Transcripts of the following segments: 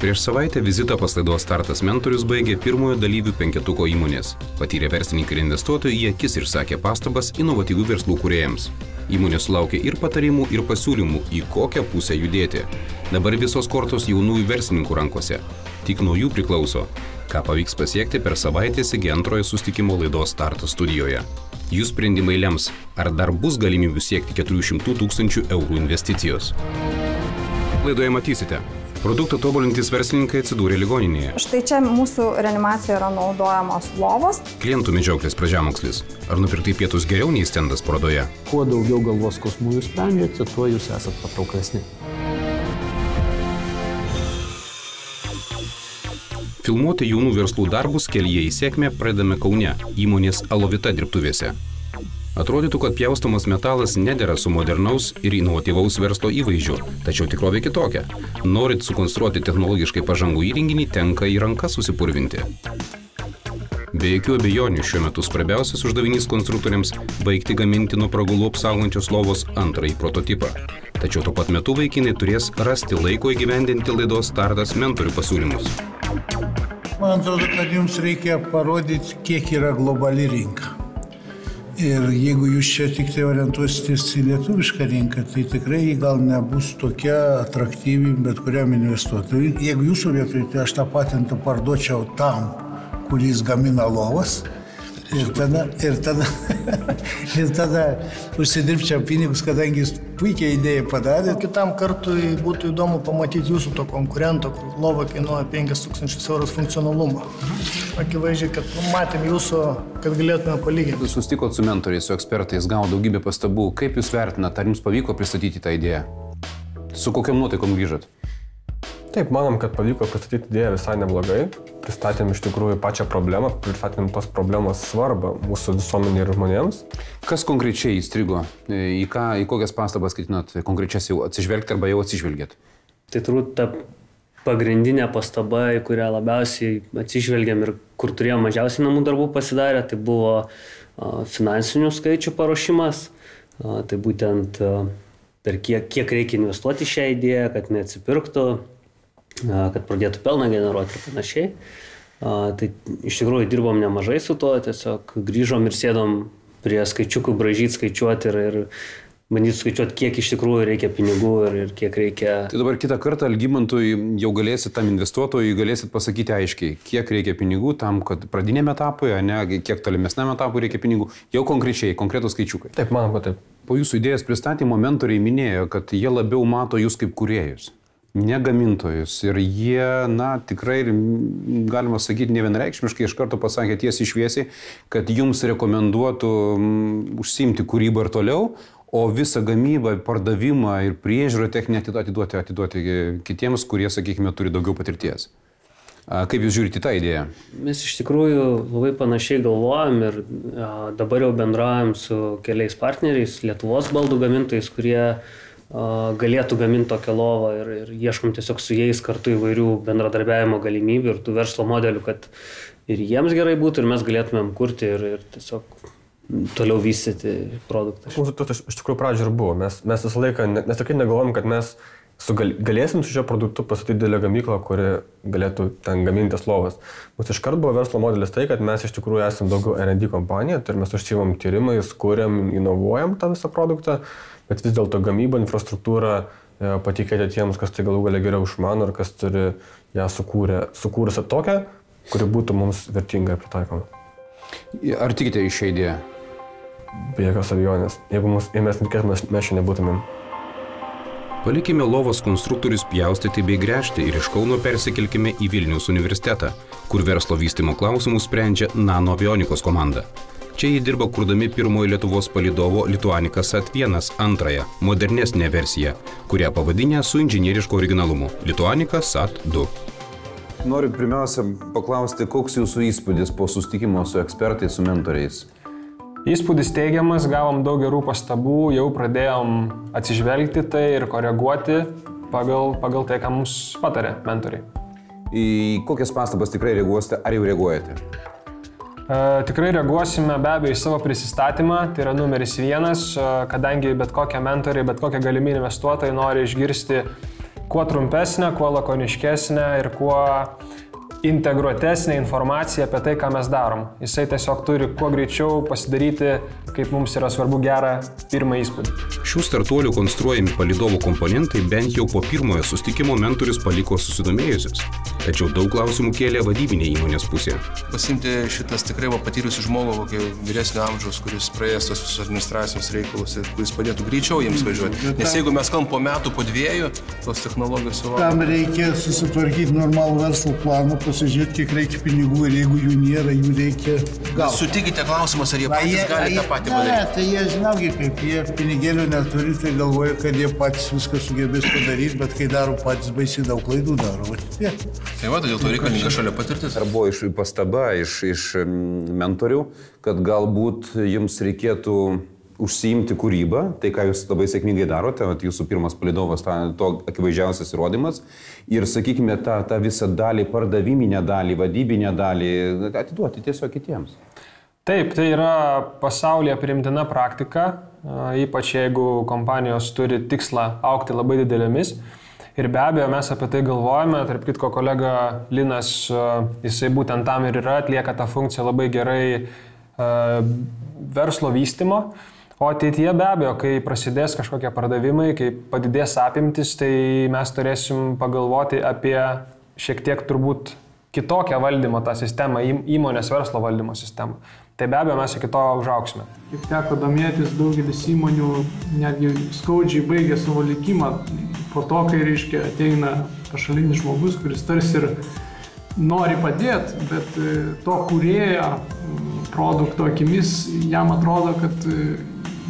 Prieš savaitę vizitą pas laidos Startas mentorius baigė pirmojo dalyvių penketuko įmonės. Patyrę verslininkai ir investuotojai į akis išsakė pastabas inovatyvių verslų kūrėjams. Įmonė sulaukė ir patarimų, ir pasiūlymų, į kokią pusę judėti. Dabar visos kortos jaunųjų verslininkų rankose. Tik nuo jų priklauso, ką pavyks pasiekti per savaitę iki antrojo susitikimo laidos Startas studijoje. Jų sprendimai lems, ar dar bus galimybių siekti 400 000 eurų investicijos. Laidoje matysite. Produktą tobulintis verslininkai atsidūrė ligoninėje. Štai čia mūsų reanimacijoje yra naudojamos lovos. Klientų medžioklės pradžiamokslis. Ar nupirktai pietus geriau nei stendas parodoje? Kuo daugiau galvos skausmų jūs sprendžiate, tuo jūs esat patrauklesni. Filmuoti jaunų verslų darbus kelyje į sėkmę pradedame Kaune, įmonės Alovita dirbtuvėse. Atrodytų, kad pjaustomas metalas nedera su modernaus ir inovatyvaus verslo įvaizdžiu, tačiau tikrovė kitokia. Norint sukonstruoti technologiškai pažangų įrenginį, tenka į rankas susipurvinti. Be jokių abejonių šiuo metu svarbiausias uždavinys konstruktoriams baigti gaminti nuo pragulų apsaugančios lovos antrąjį prototipą. Tačiau tuo pat metu vaikinai turės rasti laiko įgyvendinti laidos Startas mentorių pasiūlymus. Man atrodo, kad jums reikia parodyti, kiek yra globali rinka. Ir jeigu jūs čia tik tai orientuositės į lietuvišką rinką, tai tikrai ji gal nebus tokia atraktyvi bet kuriam investuotojui. Jeigu jūsų vietoj, tai aš tą patentą parduočiau tam, kuris gamina lovas. Ir tada užsidirbčiau pinigus, kadangi jis puikiai idėją padarė. Kitam kartui būtų įdomu pamatyti jūsų to konkurento, kur lova kainuoja 5000 eurų funkcionalumą. Akivaizdžiai, kad matėm jūsų, kad galėtume palyginti. Sustikot su mentoriais, su ekspertais, gavo daugybę pastabų. Kaip jūs vertinat, ar jums pavyko pristatyti tą idėją? Su kokiam nuotaikom grįžot? Taip, manom, kad pavyko pristatyti idėją visai neblogai. Pristatėm iš tikrųjų pačią problemą, pristatėm tos problemos svarbą mūsų visuomenė ir žmonėms. Kas konkrečiai įstrigo? Į kokias pastabas ketinat konkrečias jau atsižvelgti arba jau atsižvelgėt? Tai turbūt ta pagrindinė pastaba, į kurią labiausiai atsižvelgiam ir kur turėjom mažiausiai namų darbų pasidarę, tai buvo finansinių skaičių paruošimas. Tai būtent per kiek reikia investuoti šią idėją, kad neatsipirktų, kad pradėtų pelną generuoti ir panašiai. Tai iš tikrųjų dirbom nemažai su to, tiesiog grįžom ir sėdom prie skaičiukų, braižyti, skaičiuoti ir bandyti skaičiuoti, kiek iš tikrųjų reikia pinigų ir kiek reikia. Tai dabar kitą kartą Algimantui jau galėsit tam investuotojui, galėsit pasakyti aiškiai, kiek reikia pinigų tam, kad pradinėme etapui, ne, kiek tolimesniam etapui reikia pinigų, jau konkrečiai, konkretus skaičiukai. Taip, manom, kad taip. Po jūsų idėjos pristatymo mentoriai minėjo, kad jie labiau mato jūs kaip kūrėjus, ne gamintojus. Ir jie, tikrai, galima sakyti, nevienareikšmiškai iš karto pasakė tiesiai šviesiai, kad jums rekomenduotų užsiimti kūrybą ir toliau, o visą gamybą, pardavimą ir priežiūrą techninę atiduoti kitiems, kurie, sakykime, turi daugiau patirties. Kaip jūs žiūrite tą idėją? Mes iš tikrųjų labai panašiai galvojam ir dabar jau bendraujam su keliais partneriais, Lietuvos baldų gamintojais, kurie galėtų gaminti tokią lovą ir ieškom tiesiog su jais kartu įvairių bendradarbiavimo galimybių ir tų verslo modelių, kad ir jiems gerai būtų ir mes galėtumėm kurti ir tiesiog toliau vystyti produktą. Mūsų tas iš tikrųjų pradžio ir buvo. Mes visą laiką, nes tikrai negalvojam, kad mes galėsim su šio produktu pastatyti didelę gamyklą, kuri galėtų ten gamintis lovas. Mūsų iškart buvo verslo modelis tai, kad mes iš tikrųjų esame daugiau R&D kompanija, tai mes užsiimam tyrimais, kuriam, inovuojam tą visą produktą, bet vis dėlto gamybą, infrastruktūrą patikėti tiems, kas tai galų galia geriau išmano ir kas turi ją sukūrusią tokią, kuri būtų mums vertinga ir pritaikoma. Ar tikite į šią idėją? Be jokios abejonės. Jeigu mes netikėtume, mes čia nebūtumėm. Palikime lovos konstruktorius pjaustyti bei gręžti ir iš Kauno persikelkime į Vilniaus universitetą, kur verslo vystymo klausimus sprendžia nanoavionikos komanda. Čia jie dirba kurdami pirmojo Lietuvos palydovo Lituanica Sat-1 antrąją, modernesnę versiją, kurią pavadinę su inžinierišku originalumu – Lituanica Sat-2. Noriu pirmiausia paklausti, koks jūsų įspūdis po susitikimo su ekspertais, su mentoriais? Įspūdis teigiamas, gavom daug gerų pastabų, jau pradėjom atsižvelgti tai ir koreguoti pagal tai, ką mums patarė mentoriai. Į kokias pastabas tikrai reaguosite, ar jau reaguojate? Tikrai reaguosime be abejo į savo prisistatymą, tai yra numeris 1, kadangi bet kokie mentoriai, bet kokie galimi investuotojai nori išgirsti, kuo trumpesnė, kuo lakoniškesnė ir kuo integruotesnė informacija apie tai, ką mes darom. Jisai tiesiog turi kuo greičiau pasidaryti, kaip mums yra svarbu, gerą pirmą įspūdį. Šių startuolių konstruojami palydovų komponentai bent jau po pirmojo susitikimo mentorius paliko susidomėjusius. Tačiau daug klausimų kėlė vadybinė įmonės pusė. Pasimti šitas tikrai patyrusi žmogų, kokį vyresnio amžiaus, kuris praėjęs tos visus administracinius reikalus ir kuris padėtų greičiau jiems važiuoti. Nes jeigu mes kalbam po metų, po 2, tos technologijos jau... Tam reikia susitvarkyti normalų verslo planą, pasižiūrėti, kiek reikia pinigų ir jeigu jų nėra, jų reikia gauti. Sutikite klausimas, ar jie patys gali tą patį padaryti? Ne, tai jie žinaugi, kaip jie pinigėlių neturi, tai galvoja, kad jie patys viską sugebės padaryti, bet kai daro patys baisiai daug klaidų daro. Tai va, dėl to reikalinga šalia patirtis. Ar buvo pastaba iš mentorių, kad galbūt jums reikėtų užsiimti kūrybą, tai ką jūs labai sėkmingai darote, jūsų pirmas palydovas, to akivaizdžiausias įrodymas, ir, sakykime, tą visą dalį, pardaviminę dalį, vadybinę dalį atiduoti tiesiog kitiems? Taip, tai yra pasaulyje priimtina praktika, ypač jeigu kompanijos turi tikslą augti labai didelėmis. Ir be abejo, mes apie tai galvojame, tarp kitko kolega Linas, jisai būtent tam ir yra, atlieka tą funkciją labai gerai verslo vystymo. O ateityje be abejo, kai prasidės kažkokie pardavimai, kai padidės apimtis, tai mes turėsim pagalvoti apie šiek tiek turbūt kitokią valdymo tą sistemą, įmonės verslo valdymo sistemą. Tai be abejo, mes iki to užauksime. Kaip teko domėtis, daugelis įmonių netgi skaudžiai baigė savo likimą po to, kai, reiškia, ateina pašalinis žmogus, kuris tarsi ir nori padėti, bet to kūrėjo produkto akimis jam atrodo, kad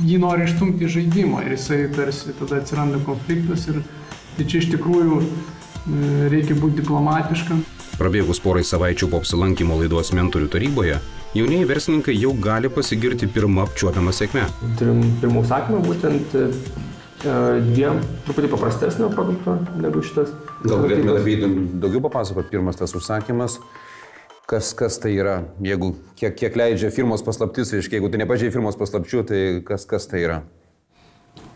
jį nori išstumti iš žaidimo ir jisai tarsi tada atsiranda konfliktas ir tai čia iš tikrųjų reikia būti diplomatiškam. Prabėgus porai savaičių po apsilankymo laidos mentorių taryboje, jaunieji verslininkai jau gali pasigirti pirmą apčiuopiamą sėkmę. Turim pirmą užsakymą, būtent 2 truputį paprastesnio produkto negu šitas. Gal galėtume apie daugiau papasakoti, pirmas tas užsakymas, kas tai yra, jeigu kiek leidžia firmos paslaptis, jeigu tai nepažeidžia firmos paslapčių, tai kas tai yra?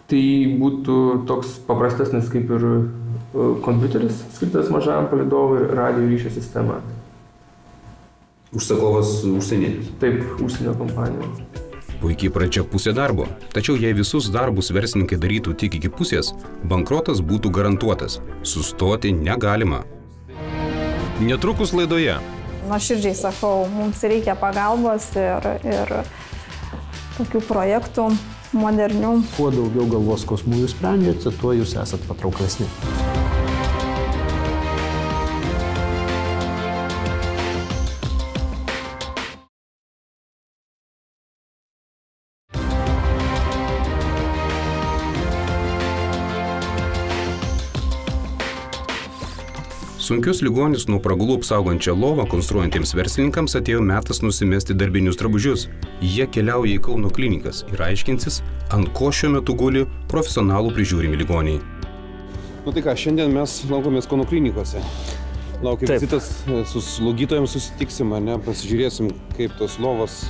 Tai būtų toks paprastesnis kaip ir kompiuteris, skirtas mažam palydovui ir radio ryšio sistema. Užsakovas užsienietis? Taip, užsienio kompanija. Puikiai pradžia pusė darbo, tačiau jei visus darbus verslininkai darytų tik iki pusės, bankrotas būtų garantuotas. Sustoti negalima. Netrukus laidoje. Nuoširdžiai sakau, mums reikia pagalbos ir tokių projektų modernių. Kuo daugiau galvos skausmų jūs sprendžiate, tuo jūs esat patrauklesni. Sunkius ligonius nuo pragulų apsaugančią lovą konstruojantiems verslininkams atėjo metas nusimesti darbinius drabužius. Jie keliauja į Kauno klinikas ir aiškinsis, ant ko šiuo metu guli profesionalų prižiūrimi ligoniai. Nu tai ką, šiandien mes lankomės Kauno klinikose. Laukia vizitas, su slaugytojams susitiksim, pasižiūrėsim, kaip tos lovos,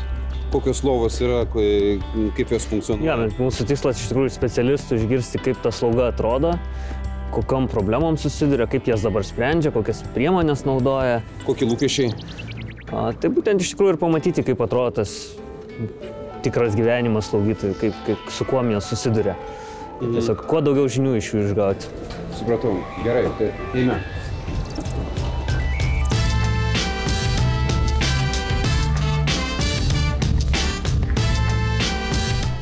kokios lovos yra, kaip jos funkcionuoja. Ja, mūsų tikslas iš tikrųjų specialistų išgirsti, kaip ta slauga atrodo, kokiom problemom susiduria, kaip jas dabar sprendžia, kokias priemonės naudoja. Kokie lūkesčiai? Tai būtent iš tikrųjų ir pamatyti, kaip atrodo tas tikras gyvenimas slaugytojų, su kuom jie susiduria. Tiesiog kuo daugiau žinių iš jų išgauti. Supratau, gerai, tai eime.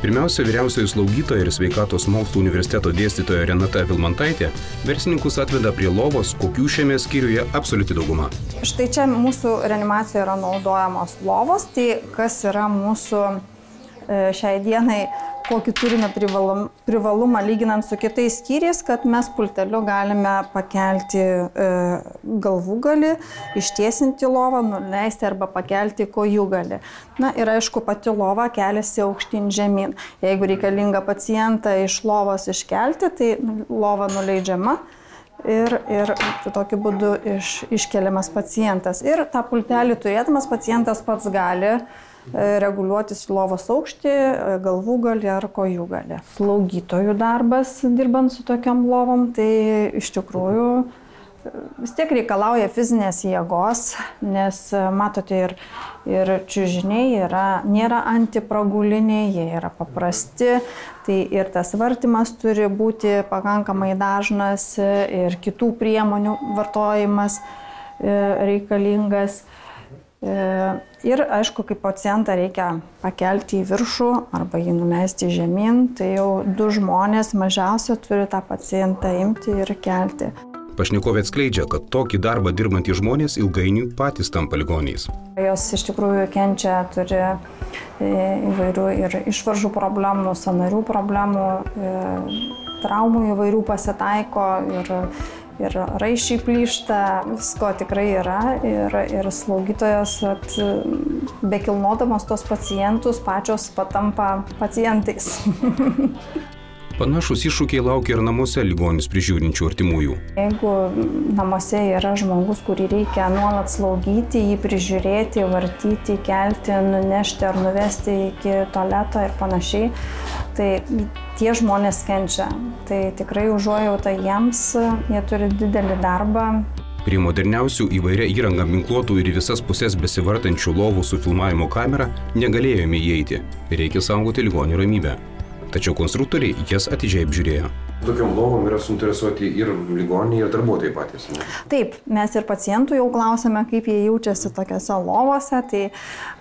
Pirmiausia, vyriausioji slaugytoja ir sveikatos mokslų universiteto dėstytoja Renata Vilmantaitė verslininkus atveda prie lovos, kokių šiame skyriuje absoliuti dauguma. Štai čia mūsų reanimacijoje yra naudojamos lovos, tai kas yra mūsų šiai dienai, kokį turime privalumą lyginant su kitais skyriais, kad mes pulteliu galime pakelti galvūgalį, ištiesinti lovą, nuleisti arba pakelti kojūgalį. Na ir aišku, pati lova keliasi aukštyn žemyn. Jeigu reikalinga pacientą iš lovos iškelti, tai lova nuleidžiama ir tokiu būdu iškeliamas pacientas. Ir tą pultelį turėdamas pacientas pats gali reguliuotis lovos aukštį, galvūgalį ar kojūgalį. Slaugytojų darbas dirbant su tokiam lovom, tai iš tikrųjų vis tiek reikalauja fizinės jėgos, nes matote ir čiužiniai nėra antipraguliniai, jie yra paprasti, tai ir tas vartymas turi būti pakankamai dažnas ir kitų priemonių vartojimas reikalingas. Ir aišku, kai pacientą reikia pakelti į viršų arba jį nuleisti žemyn, tai jau 2 žmonės mažiausia turi tą pacientą imti ir kelti. Pašnekovė atskleidžia, kad tokį darbą dirbantys žmonės ilgainiui patys tampa ligoniais. Jos iš tikrųjų kenčia, turi įvairių ir išvaržų problemų, sąnarių problemų, traumų įvairių pasitaiko ir raiščiai plyšta, visko tikrai yra ir slaugytojos bekilnodamos tos pacientus pačios patampa pacientais. Panašus iššūkiai laukia ir namuose ligonius prižiūrinčių artimųjų. Jeigu namuose yra žmogus, kurį reikia nuolat slaugyti, jį prižiūrėti, vartyti, kelti, nunešti ar nuvesti iki tualeto ir panašiai, tai tie žmonės kenčia. Tai tikrai užuojauta jiems, jie turi didelį darbą. Prie moderniausių įvairia įranga ginkluotų ir visas pusės besivartančių lovų su filmavimo kamera negalėjome įeiti. Reikia saugoti ligonių ramybę. Tačiau konstruktoriai jas atidžiai apžiūrėjo. Tokiom lovom yra suinteresuoti ir ligoniai, ir darbuotojai patys. Ne? Taip, mes ir pacientų jau klausome, kaip jie jaučiasi tokiose lovose. Tai,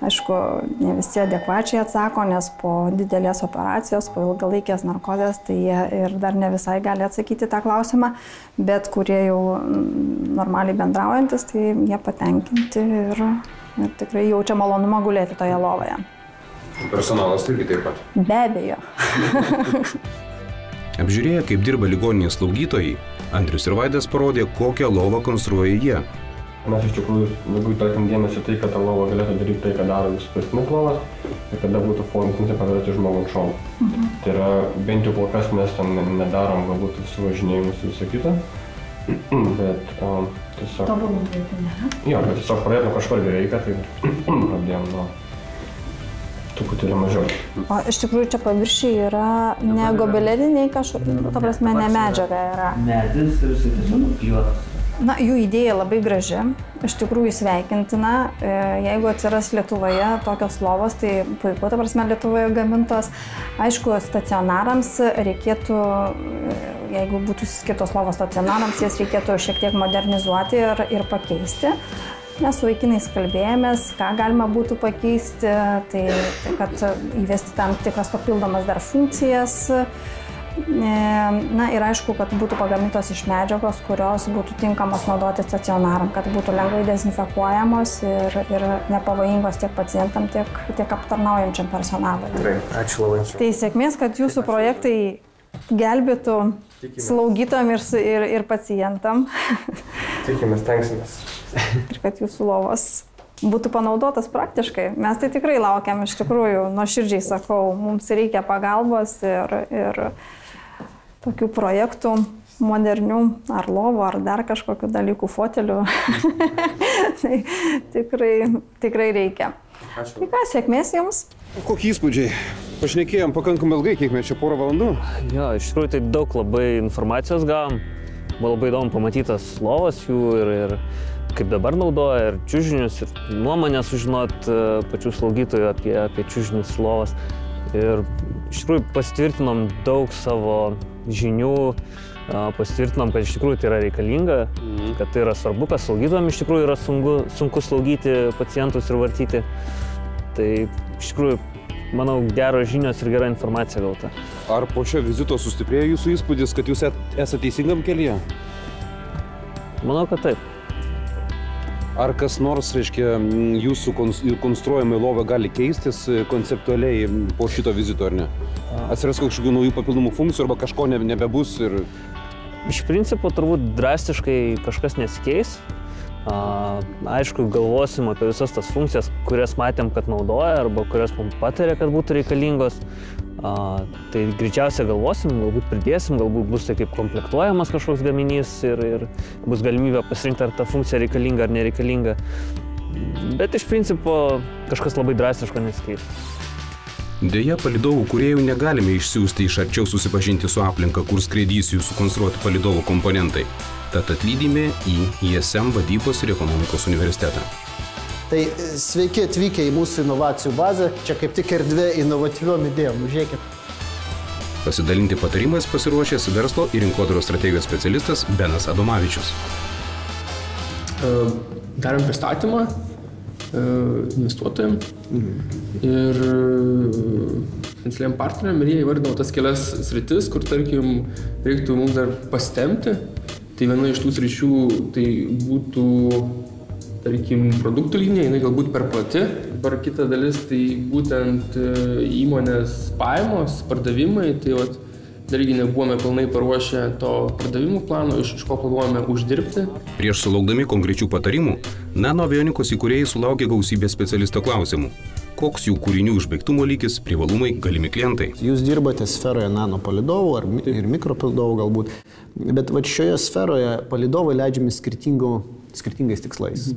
aišku, ne visi adekvačiai atsako, nes po didelės operacijos, po ilgalaikės narkozės, tai jie ir dar ne visai gali atsakyti tą klausimą. Bet kurie jau normaliai bendraujantis, tai jie patenkinti ir tikrai jaučia malonumą gulėti toje lovoje. Personalas irgi taip pat. Be abejo. Apžiūrėję, kaip dirba ligoninės slaugytojai, Andrius ir Vaidas parodė, kokią lovą konstruoja jie. Mes iš tikrųjų labiau tarkim dėmesį tai, kad ta lova galėtų daryti tai, ką daro visų pirstinis lovas ir kada būtų funkcinė padaryti žmogų ant šono. Tai yra, bent jau kol kas mes ten nedarom galbūt visų važinėjimus ir visą kitą, bet tiesiog... Tobulų reikia, nėra? Jo, bet tiesiog pradėtume kažkur reikia, tai pradėjom nuo truputėlį mažiau. O iš tikrųjų čia paviršiai yra ne gobeleriniai kažkokie, ta prasme, ne medžiaga yra. Medis ir jisai tiesiog nuklijuotas. Na, jų idėja labai graži, iš tikrųjų sveikintina. Jeigu atsiras Lietuvoje tokios lovos, tai puiku, ta prasme, Lietuvoje gamintos. Aišku, stacionarams reikėtų, jeigu būtų skirtos lovos stacionarams, jas reikėtų šiek tiek modernizuoti ir pakeisti. Mes su vaikinais kalbėjomės, ką galima būtų pakeisti, tai kad įvesti tam tikras papildomas dar funkcijas. Na ir aišku, kad būtų pagamintos iš medžiagos, kurios būtų tinkamos naudoti stacionaram, kad būtų lengvai dezinfekuojamos ir nepavojingos tiek pacientam, tiek aptarnaujančiam personalui. Gerai, ačiū labai. Tai sėkmės, kad jūsų projektai gelbėtų slaugytojam ir pacientam. Tikimės, tenksimės. Ir kad jūsų lovos būtų panaudotas praktiškai. Mes tai tikrai laukiam, iš tikrųjų, nuoširdžiai sakau, mums reikia pagalbos ir tokių projektų modernių, ar lovų, ar dar kažkokių dalykų, fotelių. Tai tikrai reikia. Ačiū. Tai ką, sėkmės jums. Kokie įspūdžiai? Pašnekėjom pakankamai ilgai, kiek mes čia porą valandų. Jo, iš tikrųjų tai daug labai informacijos gavom. Buvo labai įdomu pamatytas lovas jų ir kaip dabar naudoja, ir čiužinius, ir nuomonę sužinot pačių slaugytojų apie čiužinius ir lovas. Ir iš tikrųjų pasitvirtinom daug savo žinių, pasitvirtinom, kad iš tikrųjų tai yra reikalinga, kad tai yra svarbu, kad slaugytojams iš tikrųjų yra sunku slaugyti pacientus ir vartyti. Tai iš tikrųjų, manau, geros žinios ir gera informacija gauta. Ar po šio vizito sustiprėjo jūsų įspūdis, kad jūs esate teisingam kelyje? Manau, kad taip. Ar kas nors, reiškia, jūsų konstruojama lova gali keistis konceptualiai po šito vizito, ar ne? Atsiras kažkokių naujų papildomų funkcijų arba kažko nebebus ir... Iš principo, turbūt drastiškai kažkas nesikeis. Aišku, galvosim apie visas tas funkcijas, kurias matėm, kad naudoja arba kurias mums patarė, kad būtų reikalingos. Tai greičiausiai galvosim, galbūt pridėsim, galbūt bus tai kaip komplektuojamas kažkoks gaminys ir bus galimybė pasirinkti, ar ta funkcija reikalinga ar nereikalinga. Bet iš principo kažkas labai drastiško nesikeis. Deja, palydovų kūrėjų negalime išsiųsti iš arčiau susipažinti su aplinka, kur skraidys jų sukonstruoti palydovų komponentai. Tad atlydime į ISM vadybos ir ekonomikos universitetą. Tai sveiki atvykę į mūsų inovacijų bazę. Čia kaip tik erdvė inovatyviom idėjom. Žiūrėkit. Pasidalinti patarimais pasiruošęs verslo ir rinkodaros strategijos specialistas Benas Adomavičius. Darėm pristatymą investuotojam ir finansiniam partneriam ir jie įvardino tas kelias sritis, kur, tarkim, reiktų mums dar pasitemti. Tai viena iš tų sričių tai būtų, tarkim, produktų linija, jinai galbūt per plati. Dabar kita dalis tai būtent įmonės pajamos, pardavimai, tai vat, dargi nebuvome pilnai paruošę to pardavimų plano, iš ko planuojame uždirbti. Prieš sulaukdami konkrečių patarimų, Nanoavionikos įkūrėjai sulaukė gausybės specialisto klausimų. Koks jų kūrinių užbaigtumo lygis, privalumai, galimi klientai? Jūs dirbate sferoje nanopalydovų ir mikropalydovų galbūt, bet va šioje sferoje palydovai leidžiami skirtingais tikslais.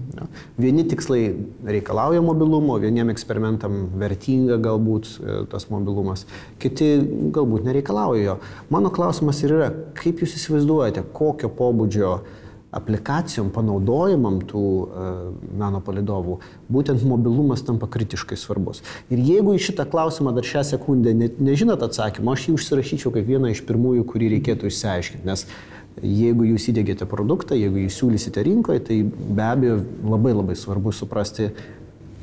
Vieni tikslai reikalauja mobilumo, vieniem eksperimentam vertinga galbūt tas mobilumas, kiti galbūt nereikalauja jo. Mano klausimas ir yra, kaip jūs įsivaizduojate, kokio pobūdžio aplikacijom, panaudojimam tų nanopalydovų, būtent mobilumas tampa kritiškai svarbus. Ir jeigu į šitą klausimą dar šią sekundę nežinot atsakymą, aš jį užsirašyčiau kaip vieną iš pirmųjų, kurį reikėtų išsiaiškinti, nes jeigu jūs įdėgėte produktą, jeigu jūs siūlysite rinkoje, tai be abejo labai svarbu suprasti,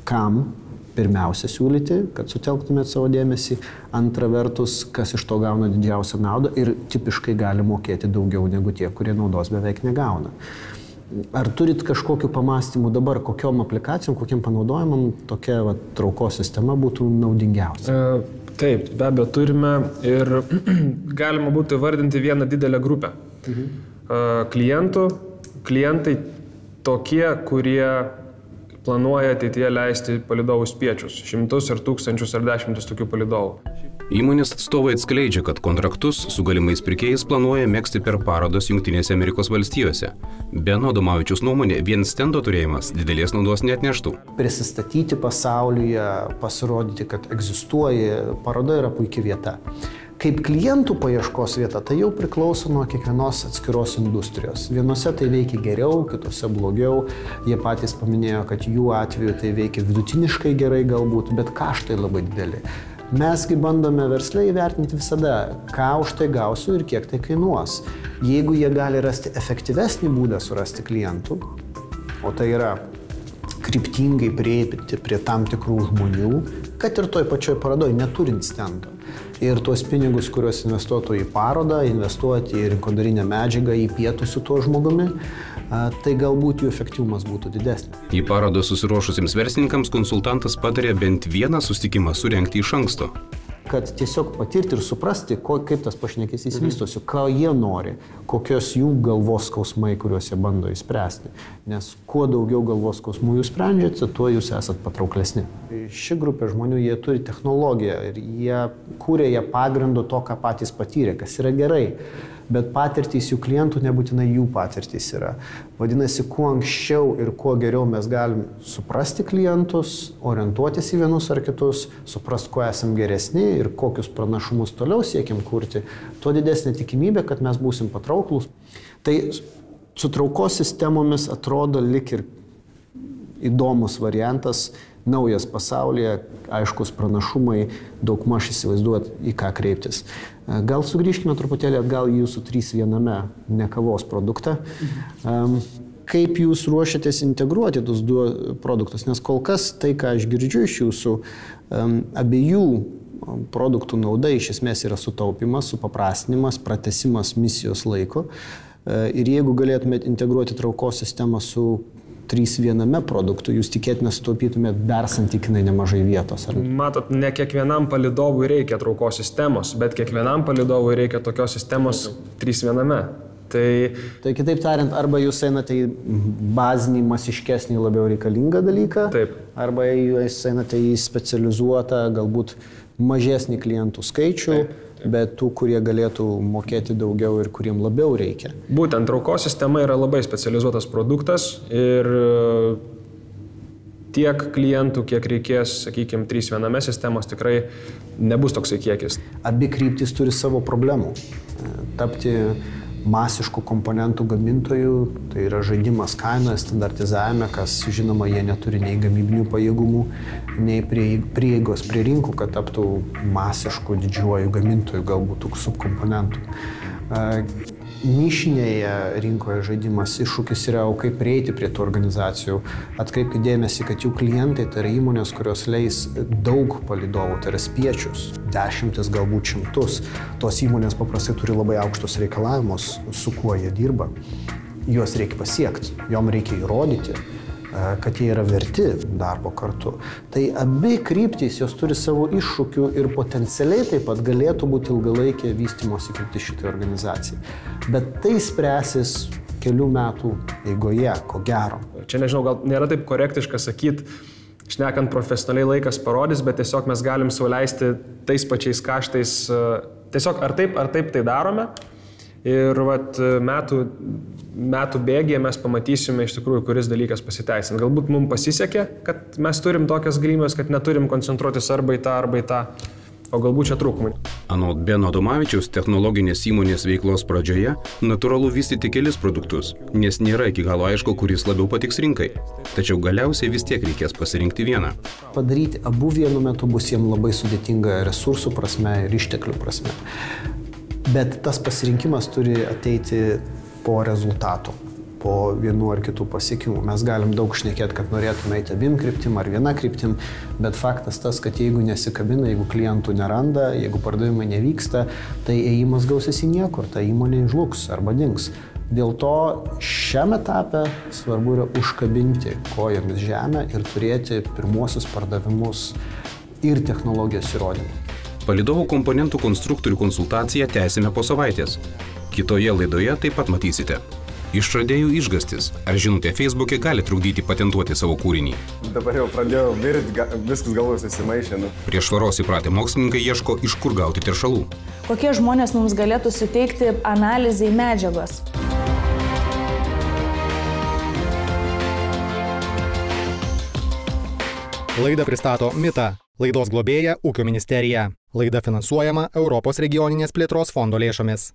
kam pirmiausia siūlyti, kad sutelktumėt savo dėmesį. Antra vertus, kas iš to gauna didžiausią naudą ir tipiškai gali mokėti daugiau negu tie, kurie naudos beveik negauna. Ar turit kažkokių pamastymų dabar, kokiom aplikacijom, kokiam panaudojimam tokia traukos sistema būtų naudingiausia? Taip, be abejo turime ir galima būtų įvardinti vieną didelę grupę. Klientai tokie, kurie planuoja ateityje leisti palydovų spiečius, šimtus ir tūkstančius ar dešimtis tokių palydovų. Įmonės atstovai atskleidžia, kad kontraktus su galimais pirkėjais planuoja megzti per parodas Jungtinėse Amerikos valstijose. Beno Adomavičiaus nuomonė, vien stendo turėjimas didelės naudos neatneštų. Prisistatyti pasaulyje, pasirodyti, kad egzistuoja, paroda yra puikia vieta. Kaip klientų paieškos vieta, tai jau priklauso nuo kiekvienos atskiros industrijos. Vienose tai veikia geriau, kitose blogiau. Jie patys paminėjo, kad jų atveju tai veikia vidutiniškai gerai galbūt, bet kaštai labai dideli. Mesgi bandome versle įvertinti visada, ką už tai gausiu ir kiek tai kainuos. Jeigu jie gali rasti efektyvesnį būdą surasti klientų, o tai yra kryptingai prieiti prie tam tikrų žmonių, kad ir toj pačioj parodoj neturint stendo. Ir tuos pinigus, kuriuos investuotų į parodą, investuoti į rinkodarinę medžiagą, į pietus su tuo žmogumi, tai galbūt jų efektyvumas būtų didesnis. Į parodą susiruošusiems verslininkams konsultantas patarė bent vieną susitikimą surengti iš anksto. Kad tiesiog patirti ir suprasti, kaip tas pašnekesys vystosi, ką jie nori, kokios jų galvos skausmai, kuriuos jie bando įspręsti. Nes kuo daugiau galvos skausmų jūs sprendžiate, tuo jūs esat patrauklesni. Ši grupė žmonių, jie turi technologiją ir jie kūrė ją pagrindu to, ką patys patyrė, kas yra gerai. Bet patirtys jų klientų nebūtinai jų patirtys yra. Vadinasi, kuo anksčiau ir kuo geriau mes galim suprasti klientus, orientuotis į vienus ar kitus, suprasti, kuo esam geresni ir kokius pranašumus toliau siekiam kurti, tuo didesnė tikimybė, kad mes būsim patrauklus. Tai su traukos sistemomis atrodo lik ir įdomus variantas, naujas pasaulyje, aiškus pranašumai, daugmaž įsivaizduot, į ką kreiptis. Gal sugrįžkime truputėlį atgal į jūsų 3-1 ne kavos produktą. Kaip jūs ruošiatės integruoti tuos du produktus? Nes kol kas tai, ką aš girdžiu iš jūsų, abiejų produktų nauda iš esmės yra sutaupimas, supaprastinimas, pratęsimas misijos laiko. Ir jeigu galėtumėt integruoti traukos sistemą su 3-1 produktų, jūs tikėtina sutaupytumėt dar santykinai nemažai vietos. Matot, ne kiekvienam palydovui reikia traukos sistemos, bet kiekvienam palydovui reikia tokios sistemos 3-1. Tai kitaip tariant, arba jūs einate į bazinį, masiškesnį, labiau reikalingą dalyką, taip. Arba jūs einate į specializuotą, galbūt mažesnį klientų skaičių, taip. Bet tų, kurie galėtų mokėti daugiau ir kuriem labiau reikia. Būtent traukos sistema yra labai specializuotas produktas ir tiek klientų, kiek reikės, sakykime, 3 viename sistemos, tikrai nebus toksai kiekis. Abi kryptis turi savo problemų. Tapti masiškų komponentų gamintojų, tai yra žaidimas kainoje, standartizavime, kas, žinoma, jie neturi nei gamybinių pajėgumų, nei prieigos prie rinkų, kad taptų masiškų didžiuojų gamintojų, galbūt subkomponentų. Nišinėje rinkoje žaidimas iššūkis yra, kaip prieiti prie tų organizacijų. Atkreipkite dėmesį, kad jų klientai tai yra įmonės, kurios leis daug palydovų, tai yra spiečius, 10, galbūt 100. Tos įmonės paprastai turi labai aukštus reikalavimus, su kuo jie dirba. Juos reikia pasiekti, jom reikia įrodyti, kad jie yra verti darbo kartu. Tai abi kryptys, jos turi savo iššūkių ir potencialiai taip pat galėtų būti ilgalaikė vystymosi kryptis šitai organizacijai. Bet tai spręsis kelių metų eigoje, ko gero. Čia nežinau, gal nėra taip korektiška sakyti, šnekant profesionaliai laikas parodys, bet tiesiog mes galim sau leisti tais pačiais kaštais, tiesiog ar taip tai darome. Ir metų bėgyje mes pamatysime iš tikrųjų, kuris dalykas pasiteisina. Galbūt mums pasisekė, kad mes turim tokias galimybės, kad neturim koncentruotis arba į tą, o galbūt čia trūkumai. Anot Beno Adomavičiaus, technologinės įmonės veiklos pradžioje natūralu vystyti kelis produktus, nes nėra iki galo aišku, kuris labiau patiks rinkai. Tačiau galiausiai vis tiek reikės pasirinkti vieną. Padaryti abu vienu metu bus jiems labai sudėtinga resursų prasme ir išteklių prasme. Bet tas pasirinkimas turi ateiti po rezultatų, po vienu ar kitų pasiekimų. Mes galim daug šnekėti, kad norėtume eiti abiem kryptim ar viena kryptim, bet faktas tas, kad jeigu nesikabina, jeigu klientų neranda, jeigu pardavimai nevyksta, tai ėjimas gausis į niekur, ta įmonė žlugs arba dings. Dėl to šiame etape svarbu yra užkabinti kojomis žemę ir turėti pirmuosius pardavimus ir technologijos įrodymų. Palydovų komponentų konstruktorių konsultaciją tęsime po savaitės. Kitoje laidoje taip pat matysite. Išradėjų išgastis. Ar žinutė Facebook'e gali trukdyti patentuoti savo kūrinį? Dabar jau pradėjau virti, viskas galvoje susimaišė. Prie švaros įpratę mokslininkai ieško, iš kur gauti teršalų. Kokie žmonės mums galėtų suteikti analizai medžiagos? Laidą pristato Mita. Laidos globėja Ūkio ministerija. Laida finansuojama Europos regioninės plėtros fondo lėšomis.